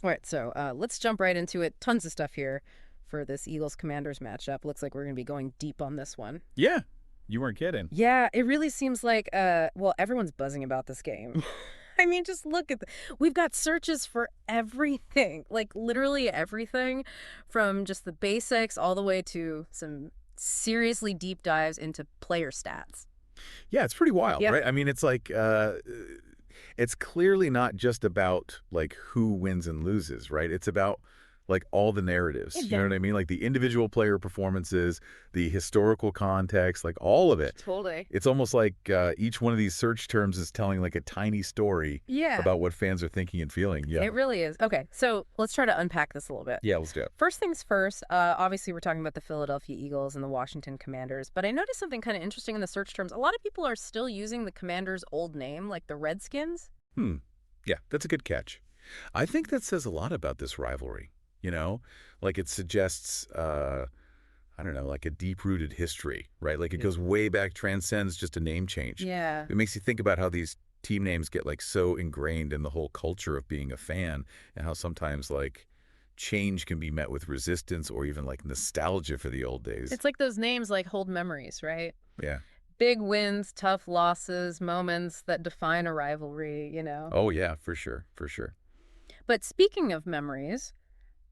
All right, so let's jump right into it. Tons of stuff here for this Eagles-Commanders matchup. Looks like we're going to be going deep on this one. Yeah, you weren't kidding. Yeah, it really seems like, well, everyone's buzzing about this game. I mean, just look at we've got searches for everything, like literally everything, from just the basics all the way to some seriously deep dives into player stats. Yeah, it's pretty wild, Yeah. right? I mean, it's like it's clearly not just about like who wins and loses, right? It's about like all the narratives. You know Yeah. what I mean? Like the individual player performances, the historical context, like all of it. Totally. It's almost like each one of these search terms is telling like a tiny story Yeah. about what fans are thinking and feeling. Yeah. It really is. Okay, so let's try to unpack this a little bit. Yeah, let's do it. First things first, obviously we're talking about the Philadelphia Eagles and the Washington Commanders, but I noticed something kind of interesting in the search terms. A lot of people are still using the Commanders' old name, like the Redskins. Hmm. Yeah, that's a good catch. I think that says a lot about this rivalry, you know? Like it suggests, I don't know, like a deep-rooted history, right? Like it goes way back, transcends just a name change. Yeah. It makes you think about how these team names get like so ingrained in the whole culture of being a fan and how sometimes like change can be met with resistance or even like nostalgia for the old days. It's like those names like hold memories, right? Yeah. Big wins, tough losses, moments that define a rivalry. Oh, yeah, for sure. For sure. But speaking of memories,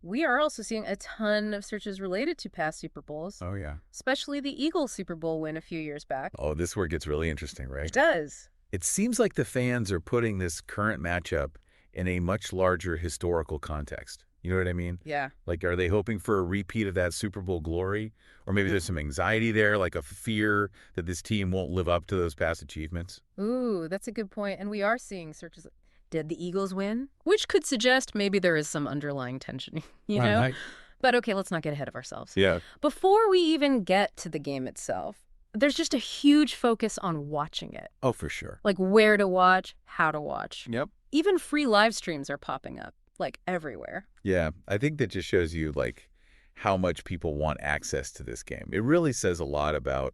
we are also seeing a ton of searches related to past Super Bowls, Oh, yeah. especially the Eagles Super Bowl win a few years back. Oh, this is where it gets really interesting, It right? does. It seems like the fans are putting this current matchup in a much larger historical context. You know what I mean? Yeah. Like, are they hoping for a repeat of that Super Bowl glory? Or maybe there's some anxiety there, like a fear that this team won't live up to those past achievements? Ooh, that's a good point. And we are seeing searches. Did the Eagles win? Which could suggest maybe there is some underlying tension, you know? Right. But okay, let's not get ahead of ourselves. Yeah. Before we even get to the game itself, there's just a huge focus on watching it. Oh, for sure. Like where to watch, how to watch. Yep. Even free live streams are popping up, like everywhere. Yeah, I think that just shows you, like, how much people want access to this game. It really says a lot about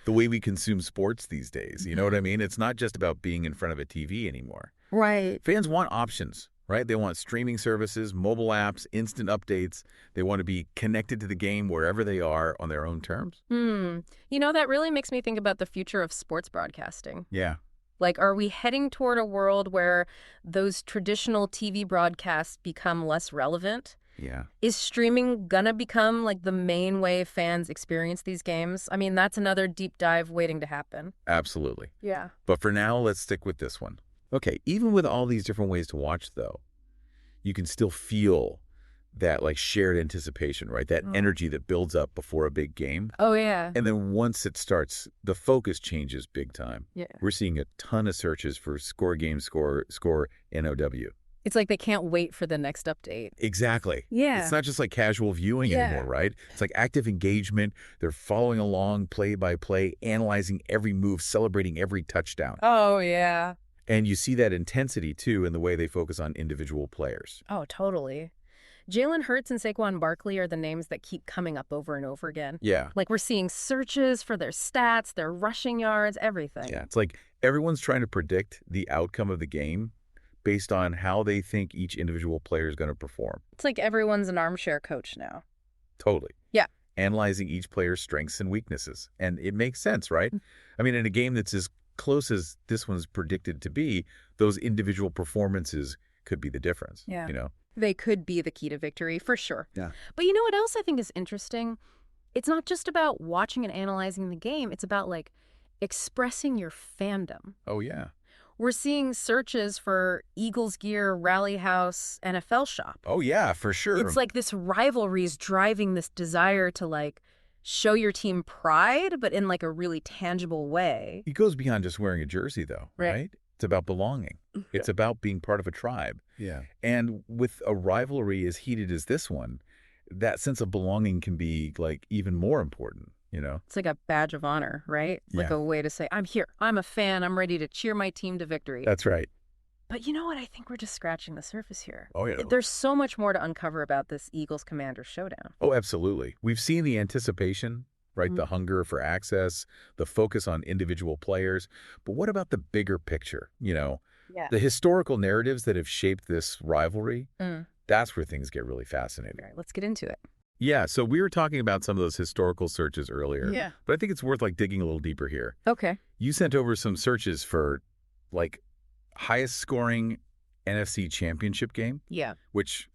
the way we consume sports these days. You know what I mean? It's not just about being in front of a TV anymore. Right. Fans want options, right? They want streaming services, mobile apps, instant updates. They want to be connected to the game wherever they are on their own terms. That really makes me think about the future of sports broadcasting. Yeah. Like, are we heading toward a world where those traditional TV broadcasts become less relevant? Yeah. Is streaming gonna become like the main way fans experience these games? I mean, that's another deep dive waiting to happen. Absolutely. Yeah. But for now, let's stick with this one. Okay, even with all these different ways to watch, though, you can still feel that like shared anticipation, right? That energy that builds up before a big game. Oh, yeah. And then once it starts, the focus changes big time. Yeah. We're seeing a ton of searches for score game, score, NOW. It's like they can't wait for the next update. Exactly. Yeah. It's not just like casual viewing Yeah. anymore, right? It's like active engagement. They're following along play by play, analyzing every move, celebrating every touchdown. Oh, yeah. And you see that intensity, too, in the way they focus on individual players. Oh, totally. Jalen Hurts and Saquon Barkley are the names that keep coming up over and over again. Yeah. Like we're seeing searches for their stats, their rushing yards, everything. Yeah. It's like everyone's trying to predict the outcome of the game based on how they think each individual player is going to perform. It's like everyone's an armchair coach now. Totally. Yeah. Analyzing each player's strengths and weaknesses. And it makes sense, right? I mean, in a game that's as close as this one's predicted to be, those individual performances could be the difference. Yeah. You know? They could be the key to victory, for sure. Yeah. But you know what else I think is interesting? It's not just about watching and analyzing the game. It's about, like, expressing your fandom. Oh, yeah. We're seeing searches for Eagles Gear, Rally House, NFL Shop. Oh, yeah, for sure. It's like this rivalry is driving this desire to, like, show your team pride, but in, like, a really tangible way. It goes beyond just wearing a jersey, though, right? It's about belonging. It's about being part of a tribe. Yeah. And with a rivalry as heated as this one, that sense of belonging can be, like, even more important, you know? It's like a badge of honor, right? Like Yeah. a way to say, I'm here. I'm a fan. I'm ready to cheer my team to victory. That's right. But you know what? I think we're just scratching the surface here. Oh, yeah. There's so much more to uncover about this Eagles-Commanders showdown. Oh, absolutely. We've seen the anticipation, right? The hunger for access, the focus on individual players. But what about the bigger picture, you know? Yeah. The historical narratives that have shaped this rivalry, That's where things get really fascinating. All right, let's get into it. Yeah, so we were talking about some of those historical searches earlier. Yeah. But I think it's worth digging a little deeper here. Okay. You sent over some searches for highest scoring NFC championship game. Yeah. Which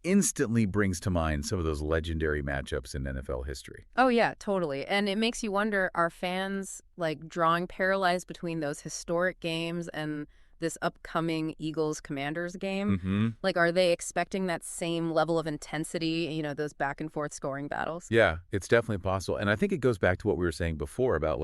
instantly brings to mind some of those legendary matchups in NFL history. Oh, yeah, totally. And it makes you wonder, are fans drawing parallels between those historic games and this upcoming Eagles-Commanders game? Are they expecting that same level of intensity, those back and forth scoring battles? Yeah, it's definitely possible. And I think it goes back to what we were saying before about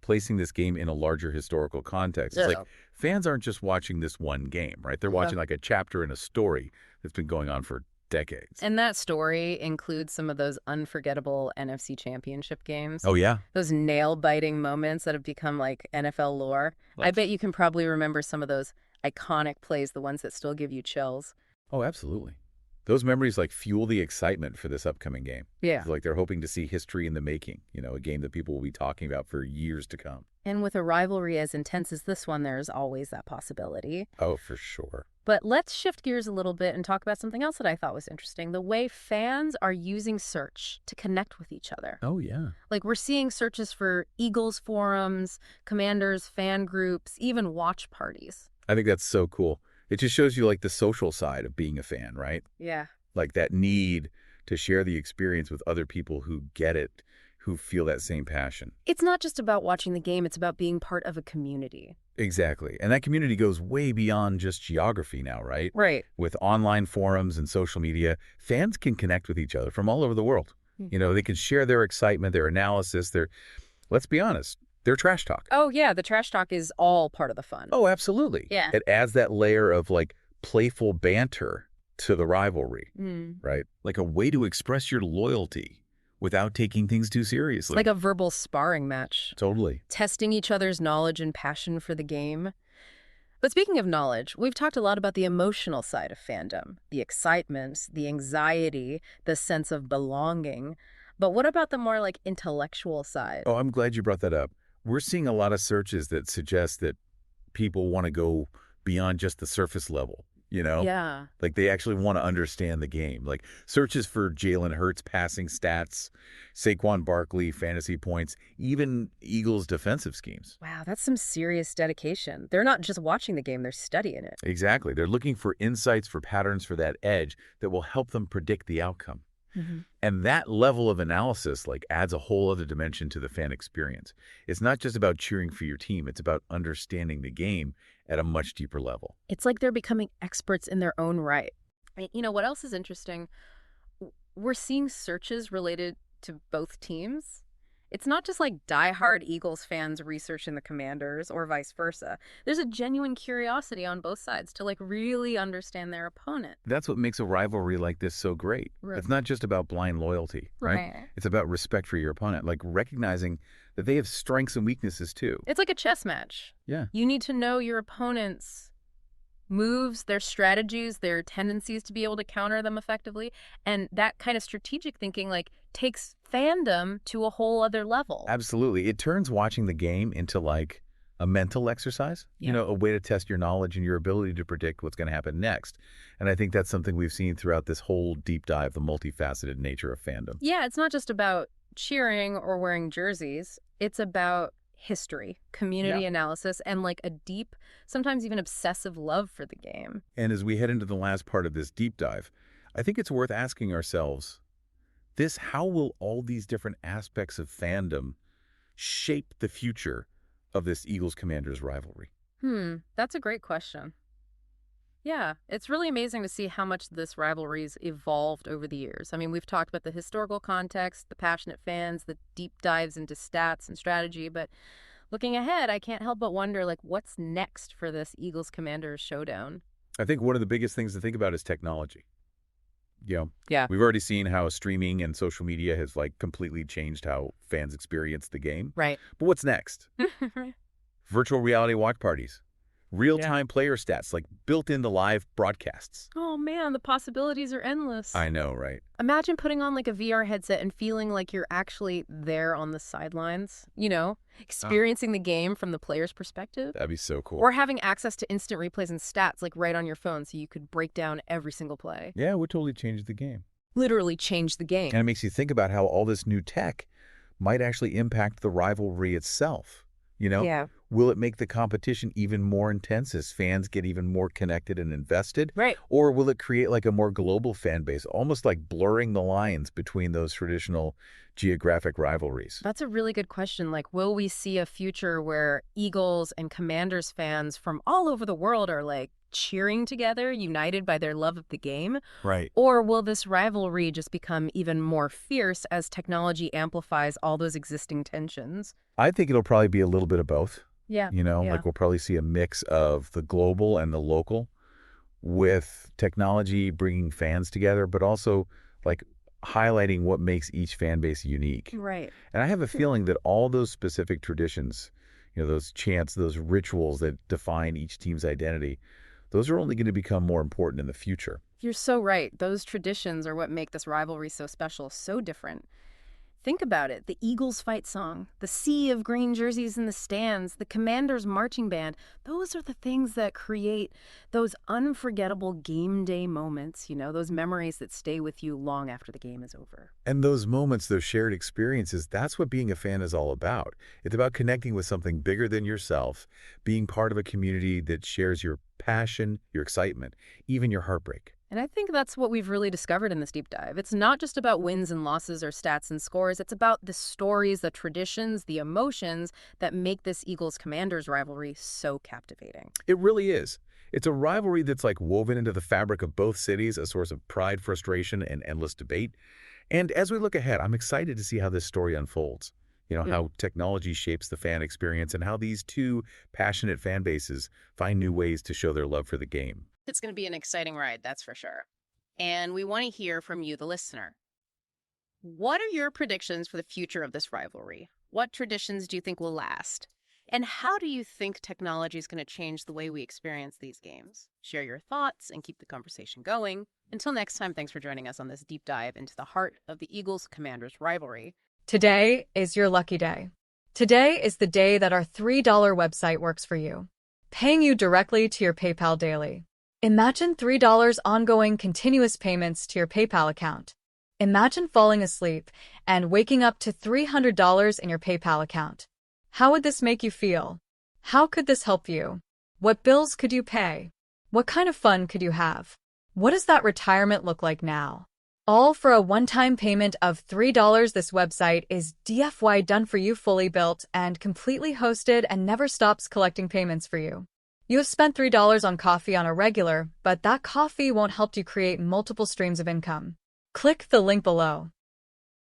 placing this game in a larger historical context. It's fans aren't just watching this one game, right? They're watching a chapter in a story that's been going on for decades. And that story includes some of those unforgettable NFC championship games. Oh, yeah. Those nail-biting moments that have become NFL lore. I bet you can probably remember some of those iconic plays, the ones that still give you chills. Oh, absolutely. Those memories fuel the excitement for this upcoming game. Yeah. They're hoping to see history in the making, a game that people will be talking about for years to come. And with a rivalry as intense as this one, there's always that possibility. Oh, for sure. But let's shift gears a little bit and talk about something else that I thought was interesting. The way fans are using search to connect with each other. Oh, yeah. We're seeing searches for Eagles forums, Commanders fan groups, even watch parties. I think that's so cool. It just shows you the social side of being a fan, right? Yeah. That need to share the experience with other people who get it, who feel that same passion. It's not just about watching the game, it's about being part of a community. Exactly. And that community goes way beyond just geography now, right? Right. With online forums and social media, fans can connect with each other from all over the world. They can share their excitement, their analysis, let's be honest, their trash talk. Oh, yeah. The trash talk is all part of the fun. Oh, absolutely. Yeah. It adds that layer of playful banter to the rivalry, right? A way to express your loyalty without taking things too seriously. Like a verbal sparring match. Totally. Testing each other's knowledge and passion for the game. But speaking of knowledge, we've talked a lot about the emotional side of fandom, the excitement, the anxiety, the sense of belonging. But what about the more intellectual side? Oh, I'm glad you brought that up. We're seeing a lot of searches that suggest that people want to go beyond just the surface level. Yeah. They actually want to understand the game. Searches for Jalen Hurts passing stats, Saquon Barkley fantasy points, even Eagles defensive schemes. Wow, that's some serious dedication. They're not just watching the game, they're studying it. Exactly. They're looking for insights, for patterns, for that edge that will help them predict the outcome. And that level of analysis adds a whole other dimension to the fan experience. It's not just about cheering for your team. It's about understanding the game at a much deeper level. It's like they're becoming experts in their own right. What else is interesting? We're seeing searches related to both teams. It's not just diehard Eagles fans researching the Commanders or vice versa. There's a genuine curiosity on both sides to really understand their opponent. That's what makes a rivalry like this so great. Right. It's not just about blind loyalty, right? It's about respect for your opponent, recognizing that they have strengths and weaknesses too. It's like a chess match. Yeah. You need to know your opponent's moves, their strategies, their tendencies to be able to counter them effectively. And that kind of strategic thinking takes fandom to a whole other level. Absolutely. It turns watching the game into a mental exercise, a way to test your knowledge and your ability to predict what's going to happen next. And I think that's something we've seen throughout this whole deep dive, the multifaceted nature of fandom. Yeah, it's not just about cheering or wearing jerseys. It's about history, community analysis, and a deep, sometimes even obsessive love for the game. And as we head into the last part of this deep dive, I think it's worth asking ourselves how will all these different aspects of fandom shape the future of this Eagles-Commanders rivalry? That's a great question. Yeah, it's really amazing to see how much this rivalry's evolved over the years. We've talked about the historical context, the passionate fans, the deep dives into stats and strategy, but looking ahead, I can't help but wonder, what's next for this Eagles-Commanders showdown? I think one of the biggest things to think about is technology. Yeah. We've already seen how streaming and social media has completely changed how fans experience the game. Right. But what's next? Virtual reality watch parties, Real-time player stats, like built into live broadcasts. Oh man, the possibilities are endless. I know, right? Imagine putting on like a VR headset and feeling like you're actually there on the sidelines, experiencing the game from the player's perspective. That'd be so cool. Or having access to instant replays and stats like right on your phone so you could break down every single play. Yeah, it would totally change the game. Literally change the game. And it makes you think about how all this new tech might actually impact the rivalry itself. Yeah. Will it make the competition even more intense as fans get even more connected and invested? Right. Or will it create like a more global fan base, almost like blurring the lines between those traditional geographic rivalries? That's a really good question. Like, will we see a future where Eagles and Commanders fans from all over the world are like cheering together, united by their love of the game? Right. Or will this rivalry just become even more fierce as technology amplifies all those existing tensions? I think it'll probably be a little bit of both. Yeah. Like we'll probably see a mix of the global and the local with technology bringing fans together, but also like highlighting what makes each fan base unique. Right. And I have a feeling that all those specific traditions, those chants, those rituals that define each team's identity, those are only going to become more important in the future. You're so right. Those traditions are what make this rivalry so special, so different. Think about it. The Eagles fight song, the sea of green jerseys in the stands, the Commanders marching band. Those are the things that create those unforgettable game day moments, those memories that stay with you long after the game is over. And those moments, those shared experiences, that's what being a fan is all about. It's about connecting with something bigger than yourself, being part of a community that shares your passion, your excitement, even your heartbreak. And I think that's what we've really discovered in this deep dive. It's not just about wins and losses or stats and scores. It's about the stories, the traditions, the emotions that make this Eagles-Commanders rivalry so captivating. It really is. It's a rivalry that's like woven into the fabric of both cities, a source of pride, frustration, and endless debate. And as we look ahead, I'm excited to see how this story unfolds. How technology shapes the fan experience and how these two passionate fan bases find new ways to show their love for the game. It's going to be an exciting ride, that's for sure. And we want to hear from you, the listener. What are your predictions for the future of this rivalry? What traditions do you think will last? And how do you think technology is going to change the way we experience these games? Share your thoughts and keep the conversation going. Until next time, thanks for joining us on this deep dive into the heart of the Eagles-Commanders rivalry. Today is your lucky day. Today is the day that our $3 website works for you, paying you directly to your PayPal daily. Imagine $3 ongoing continuous payments to your PayPal account. Imagine falling asleep and waking up to $300 in your PayPal account. How would this make you feel? How could this help you? What bills could you pay? What kind of fun could you have? What does that retirement look like now? All for a one-time payment of $3. This website is DFY done for you, fully built and completely hosted, and never stops collecting payments for you. You have spent $3 on coffee on a regular, but that coffee won't help you create multiple streams of income. Click the link below.